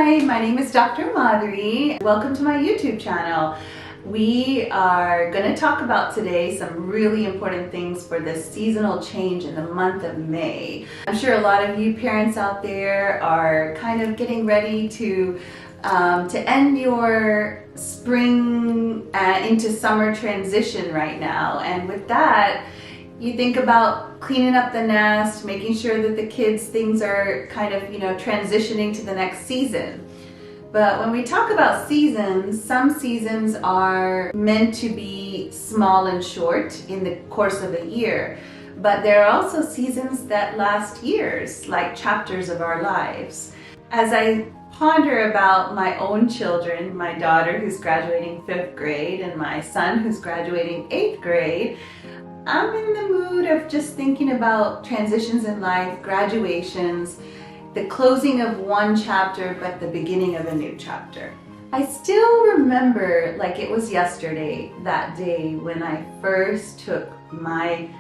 Hi, my name is Dr. Madhuri. Welcome to my YouTube channel. We are going to talk about today some really important things for this seasonal change in the month of May. I'm sure a lot of you parents out there are kind of getting ready to end your spring into summer transition right now. And with that, you think about cleaning up the nest, making sure that the kids' things are kind of, transitioning to the next season. But when we talk about seasons, some seasons are meant to be small and short in the course of a year. But there are also seasons that last years, like chapters of our lives. As I ponder about my own children, my daughter who's graduating 5th grade and my son who's graduating 8th grade, I'm in the mood of just thinking about transitions in life, graduations, the closing of one chapter, but the beginning of a new chapter. I still remember like it was yesterday, that day when I first took my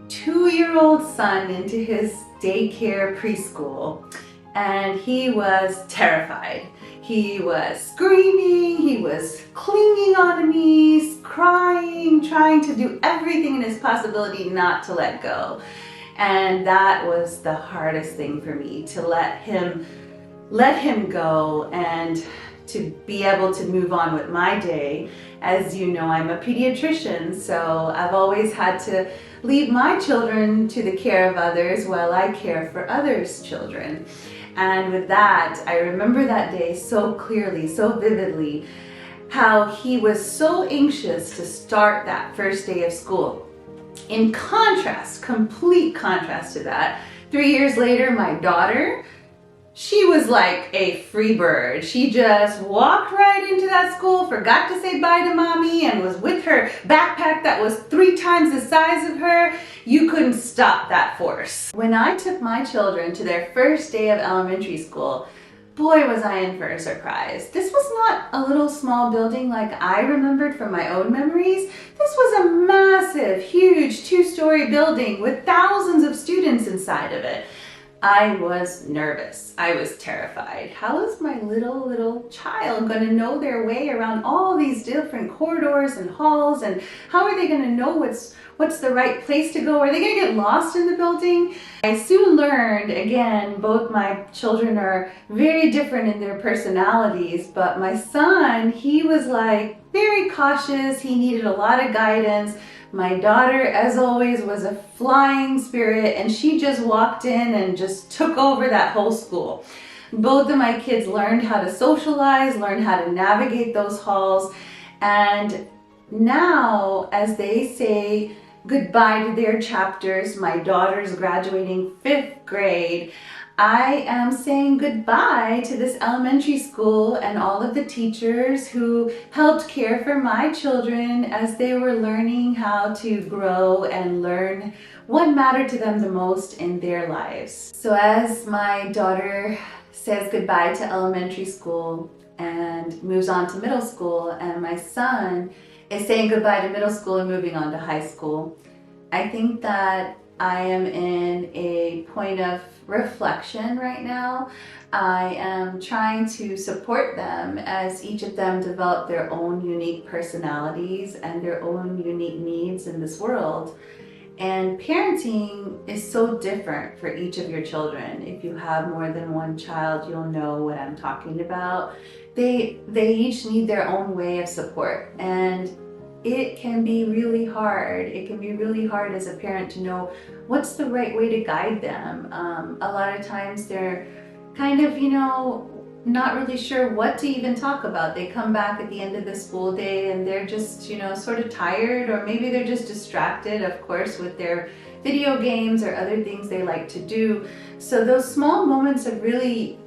2-year-old son into his daycare preschool, and he was terrified. He was screaming, he was clinging onto me, crying, trying to do everything in his possibility not to let go. And that was the hardest thing for me, to let him go and to be able to move on with my day. As you know, I'm a pediatrician, so I've always had to leave my children to the care of others while I care for others' children. And with that, I remember that day so clearly, so vividly, how he was so anxious to start that first day of school. In contrast, complete contrast to that, 3 years later, my daughter, she was like a free bird. She just walked right into that school, forgot to say bye to mommy, and was with her backpack that was 3 times the size of her. You couldn't stop that force. When I took my children to their first day of elementary school, boy, was I in for a surprise. This was not a little small building like I remembered from my own memories. This was a massive, huge 2-story building with thousands of students inside of it. I was nervous. I was terrified. How is my little child going to know their way around all these different corridors and halls, and how are they going to know what's the right place to go? Are they going to get lost in the building? I soon learned, again, both my children are very different in their personalities, but my son, he was like very cautious. He needed a lot of guidance. My daughter, as always, was a flying spirit, and she just walked in and just took over that whole school. Both of my kids learned how to socialize, learned how to navigate those halls, and now as they say goodbye to their chapters, my daughter's graduating 5th grade, I am saying goodbye to this elementary school and all of the teachers who helped care for my children as they were learning how to grow and learn what mattered to them the most in their lives. So as my daughter says goodbye to elementary school and moves on to middle school, and my son is saying goodbye to middle school and moving on to high school, I think that I am in a point of reflection right now. I am trying to support them as each of them develop their own unique personalities and their own unique needs in this world. And parenting is so different for each of your children. If you have more than one child, you'll know what I'm talking about. They each need their own way of support, and it can be really hard. It can be really hard as a parent to know what's the right way to guide them. A lot of times they're kind of, not really sure what to even talk about. They come back at the end of the school day and they're just, sort of tired, or maybe they're just distracted, of course, with their video games or other things they like to do. So those small moments of really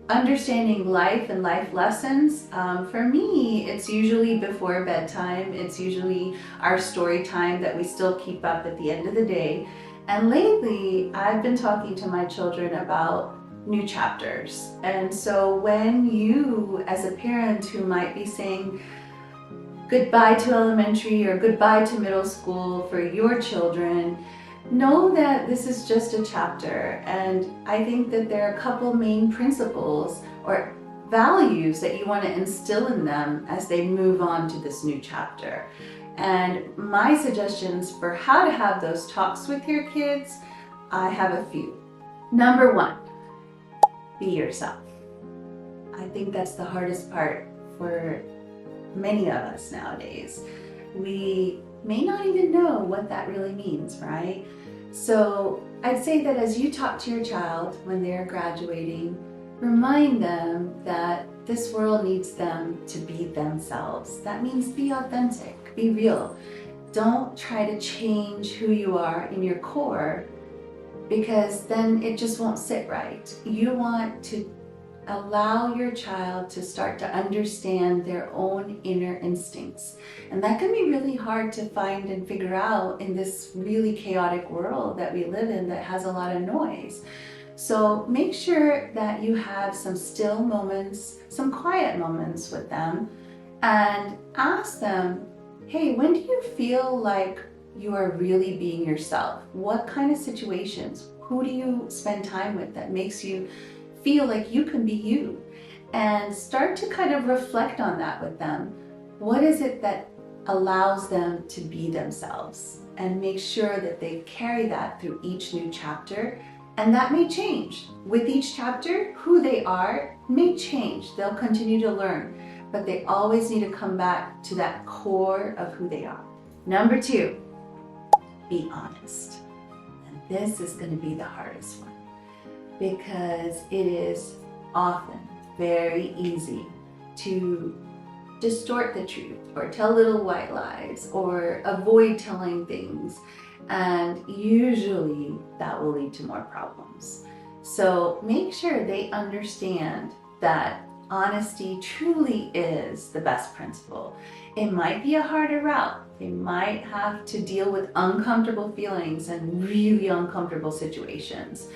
understanding life and life lessons, for me, it's usually before bedtime. It's usually our story time that we still keep up at the end of the day. And lately, I've been talking to my children about new chapters. And so when you, as a parent who might be saying goodbye to elementary or goodbye to middle school for your children, know that this is just a chapter. And I think that there are a couple main principles or values that you want to instill in them as they move on to this new chapter. And my suggestions for how to have those talks with your kids, I have a few. Number one, be yourself. I think that's the hardest part for many of us nowadays. We may not even know what that really means, right? So I'd say that as you talk to your child when they're graduating, remind them that this world needs them to be themselves. That means be authentic, be real. Don't try to change who you are in your core, because then it just won't sit right. You want to allow your child to start to understand their own inner instincts. And that can be really hard to find and figure out in this really chaotic world that we live in that has a lot of noise. So make sure that you have some still moments, some quiet moments with them, and ask them, hey, when do you feel like you are really being yourself? What kind of situations? Who do you spend time with that makes you feel like you can be you? And start to kind of reflect on that with them. What is it that allows them to be themselves? And make sure that they carry that through each new chapter. And that may change. With each chapter, who they are may change. They'll continue to learn, but they always need to come back to that core of who they are. Number two, be honest. And this is going to be the hardest one, because it is often very easy to distort the truth or tell little white lies or avoid telling things. And usually that will lead to more problems. So make sure they understand that honesty truly is the best principle. It might be a harder route. They might have to deal with uncomfortable feelings and really uncomfortable situations.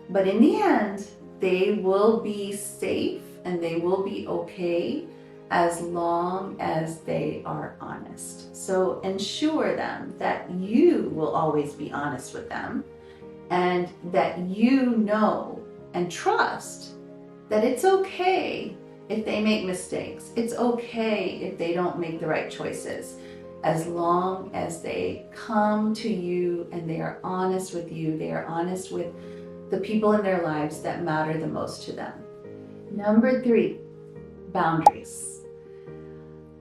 But in the end, they will be safe and they will be okay as long as they are honest. So ensure them that you will always be honest with them, and that you know and trust that it's okay if they make mistakes. It's okay if they don't make the right choices, as long as they come to you and they are honest with you, they are honest with the people in their lives that matter the most to them. Number three, boundaries.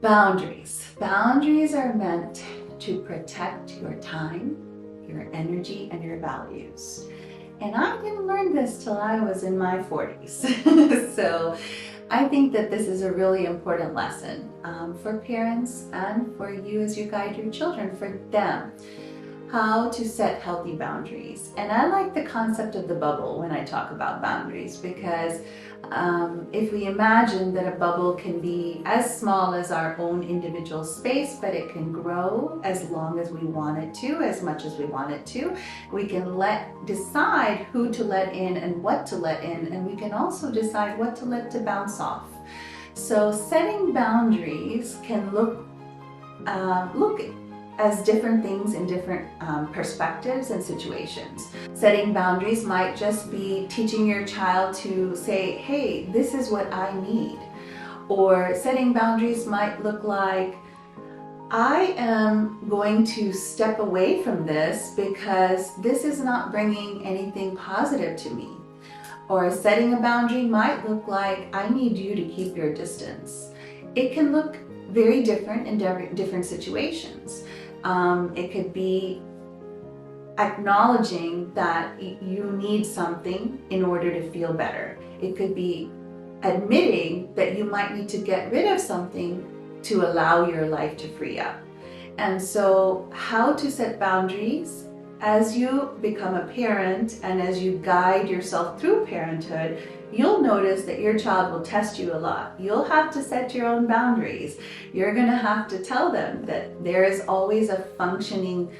Boundaries. Boundaries are meant to protect your time, your energy, and your values. And I didn't learn this till I was in my 40s. So I think that this is a really important lesson for parents and for you as you guide your children, for them, how to set healthy boundaries. And I like the concept of the bubble when I talk about boundaries, because if we imagine that a bubble can be as small as our own individual space, but it can grow as long as we want it to, as much as we want it to. We can decide who to let in and what to let in, and we can also decide what to let to bounce off. So setting boundaries can look as different things in different perspectives and situations. Setting boundaries might just be teaching your child to say, hey, this is what I need. Or setting boundaries might look like, I am going to step away from this because this is not bringing anything positive to me. Or setting a boundary might look like, I need you to keep your distance. It can look very different in different situations. It could be acknowledging that you need something in order to feel better. It could be admitting that you might need to get rid of something to allow your life to free up. And so how to set boundaries as you become a parent and as you guide yourself through parenthood, you'll notice that your child will test you a lot. You'll have to set your own boundaries. You're going to have to tell them that there is always a functioning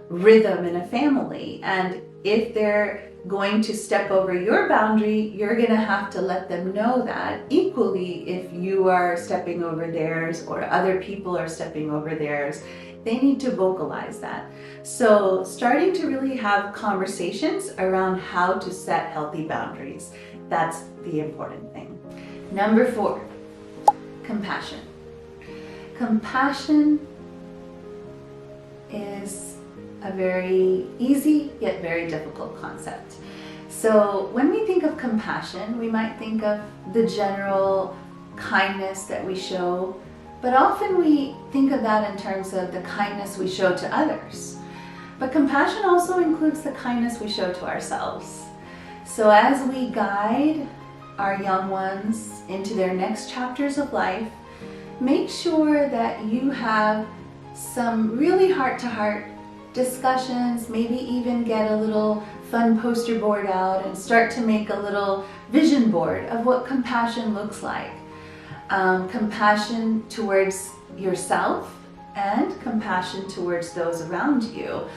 rhythm in a family. And if they're going to step over your boundary, you're going to have to let them know that. Equally, if you are stepping over theirs or other people are stepping over theirs, they need to vocalize that. So starting to really have conversations around how to set healthy boundaries. That's the important thing. Number 4, compassion. Compassion is a very easy yet very difficult concept. So when we think of compassion, we might think of the general kindness that we show, but often we think of that in terms of the kindness we show to others. But compassion also includes the kindness we show to ourselves. So as we guide our young ones into their next chapters of life, make sure that you have some really heart-to-heart discussions, maybe even get a little fun poster board out and start to make a little vision board of what compassion looks like. Compassion towards yourself and compassion towards those around you.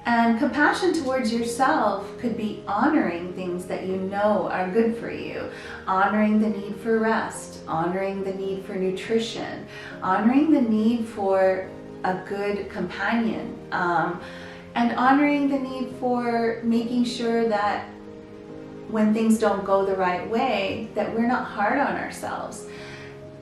And compassion towards yourself could be honoring things that you know are good for you, honoring the need for rest, honoring the need for nutrition, honoring the need for a good companion, and honoring the need for making sure that when things don't go the right way, that we're not hard on ourselves.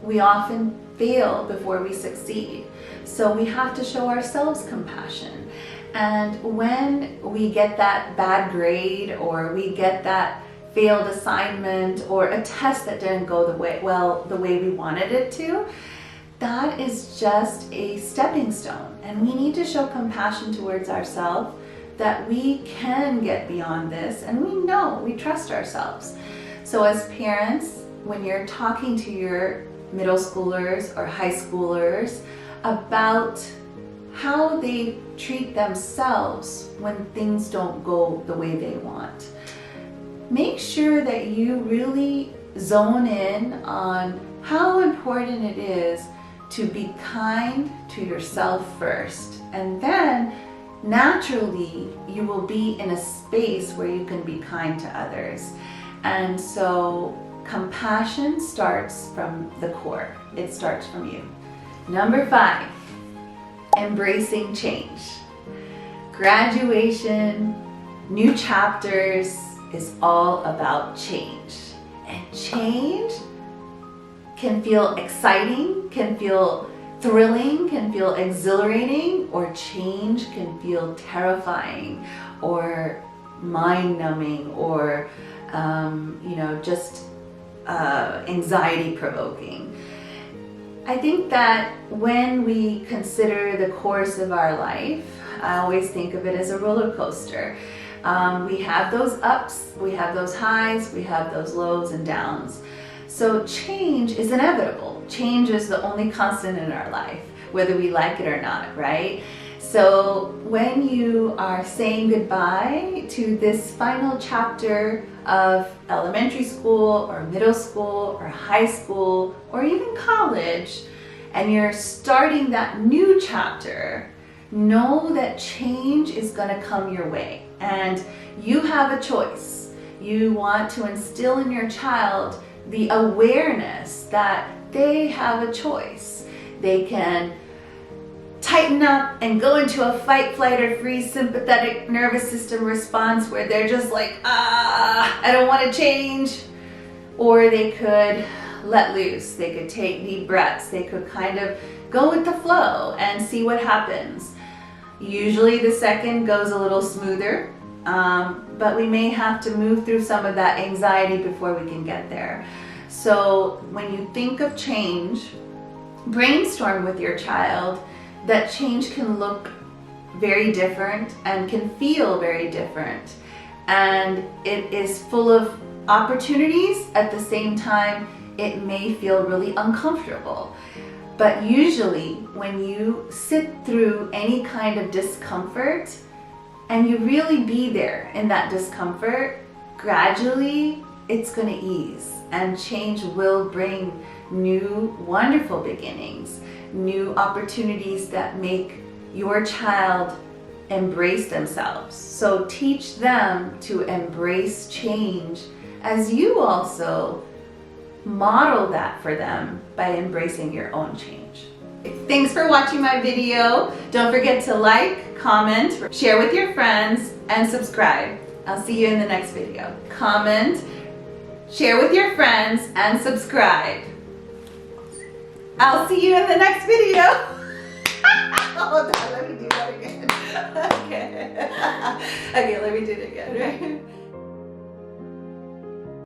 We often fail before we succeed. So we have to show ourselves compassion. And when we get that bad grade, or we get that failed assignment, or a test that didn't go the way we wanted it to, that is just a stepping stone. And we need to show compassion towards ourselves, that we can get beyond this, and we trust ourselves. So as parents, when you're talking to your middle schoolers or high schoolers about how they treat themselves when things don't go the way they want, make sure that you really zone in on how important it is to be kind to yourself first, and then naturally you will be in a space where you can be kind to others. And so compassion starts from the core. It starts from you. Number 5, embracing change. Graduation, new chapters is all about change. And change can feel exciting, can feel thrilling, can feel exhilarating, or change can feel terrifying or mind-numbing, or just anxiety provoking. I think that when we consider the course of our life, I always think of it as a roller coaster. We have those ups, we have those highs, we have those lows and downs. So change is inevitable. Change is the only constant in our life, whether we like it or not, right? So when you are saying goodbye to this final chapter of elementary school or middle school or high school or even college, and you're starting that new chapter, know that change is going to come your way, and you have a choice. You want to instill in your child the awareness that they have a choice. They can tighten up and go into a fight, flight, or freeze sympathetic nervous system response where they're just like, I don't want to change. Or they could let loose. They could take deep breaths. They could kind of go with the flow and see what happens. Usually the second goes a little smoother, but we may have to move through some of that anxiety before we can get there. So when you think of change, brainstorm with your child that change can look very different and can feel very different. And it is full of opportunities. At the same time, it may feel really uncomfortable. But usually when you sit through any kind of discomfort and you really be there in that discomfort, gradually it's going to ease, and change will bring new wonderful beginnings, new opportunities that make your child embrace themselves. So teach them to embrace change as you also model that for them by embracing your own change. Thanks for watching my video. Don't forget to like, comment, share with your friends, and subscribe. I'll see you in the next video. Comment, share with your friends, and subscribe. I'll see you in the next video. Hold on, let me do that again. Okay. Okay, let me do it again, right?